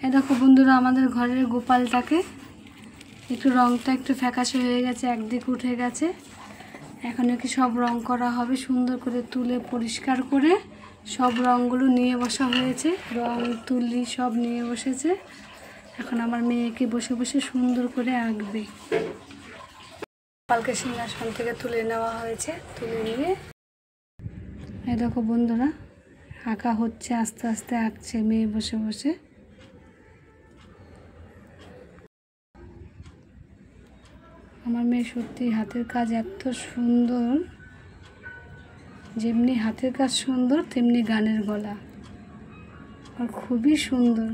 এই দেখো বন্ধুরা, আমাদের ঘরের গোপালটাকে একটু রংটা একটু ফ্যাকাশে হয়ে গেছে, একদিক উঠে গেছে। এখন কি সব রং করা হবে, সুন্দর করে তুলে পরিষ্কার করে সব রঙগুলো নিয়ে বসা হয়েছে। রং তুলি সব নিয়ে বসেছে। এখন আমার মেয়েকে বসে বসে সুন্দর করে আঁকবে। গোপালকে সিংহাসন থেকে তুলে নেওয়া হয়েছে, তুলে নিয়ে এই দেখো বন্ধুরা, আঁকা হচ্ছে, আস্তে আস্তে আঁকছে মেয়ে বসে বসে। আমার মেয়ে সত্যি হাতের কাজ এত সুন্দর, যেমনি হাতের কাজ সুন্দর তেমনি গানের গলা, আর খুবই সুন্দর।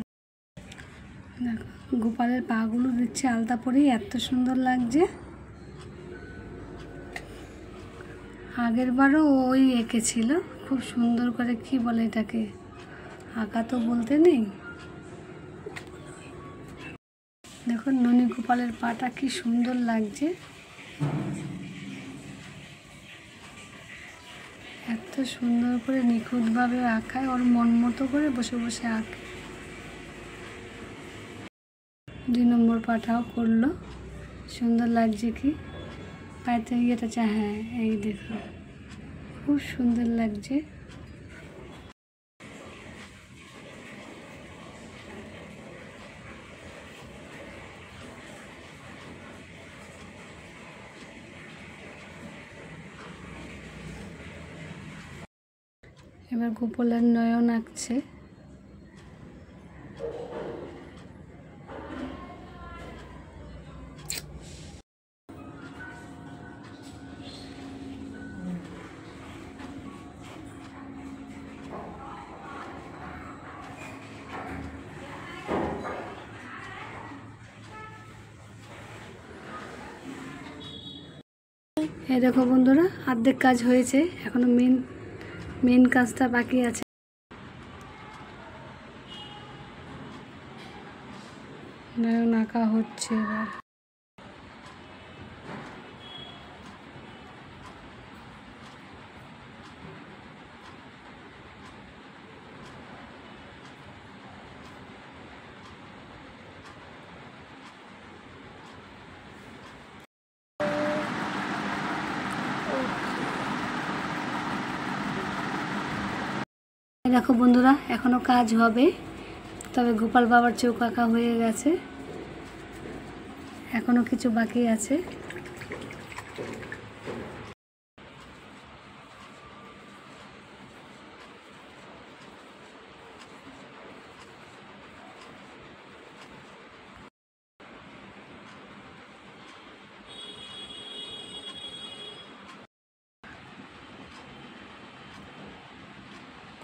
দেখো গোপালের পাগুলো দিচ্ছে আলতা পরেই, এত সুন্দর লাগছে। আগের বারও ওই এঁকেছিল খুব সুন্দর করে, কি বলে এটাকে, আঁকা তো বলতে নেই। দেখো ননী গোপালের পাটা কি সুন্দর লাগছে, এত সুন্দর করে নিখুঁতভাবে আঁকায়, ওর মন মতো করে বসে বসে আঁকে। 2 নম্বর পাটাও করলো, সুন্দর লাগছে কি পাইতে ইয়েটা চা। হ্যাঁ এই দেখো খুব সুন্দর লাগছে। এবার গোপালের নয়ন আঁকছে। এই দেখো বন্ধুরা, অর্ধেক কাজ হয়েছে, এখনো মেন কাজটা বাকি আছে। নয়ন আঁকা হচ্ছে এবার। দেখো বন্ধুরা, এখনো কাজ হবে, তবে গোপাল বাবার চোখ আঁকা হয়ে গেছে, এখনো কিছু বাকি আছে।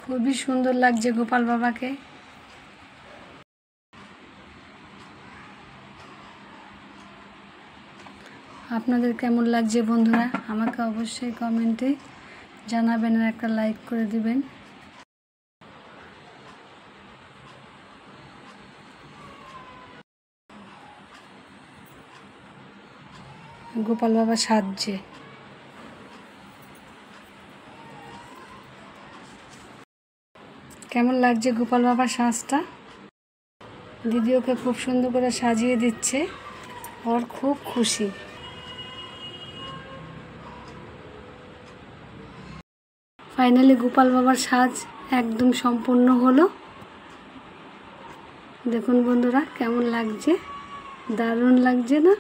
খুবই সুন্দর লাগছে গোপাল বাবাকে। আপনাদের কেমন লাগছে বন্ধুরা, আমাকে অবশ্যই কমেন্টে জানাবেন আর একটা লাইক করে দিবেন। গোপাল বাবা সাজছে। কেমন লাগছে গোপাল বাবার সাজটা? দিদি ওকে খুব সুন্দর করে সাজিয়ে দিচ্ছে, ওর খুব খুশি। ফাইনালি গোপাল বাবার সাজ একদম সম্পূর্ণ হলো। দেখুন বন্ধুরা কেমন লাগছে, দারুণ লাগছে না?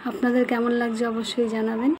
আপনাদের কেমন লাগছে অবশ্যই জানাবেন।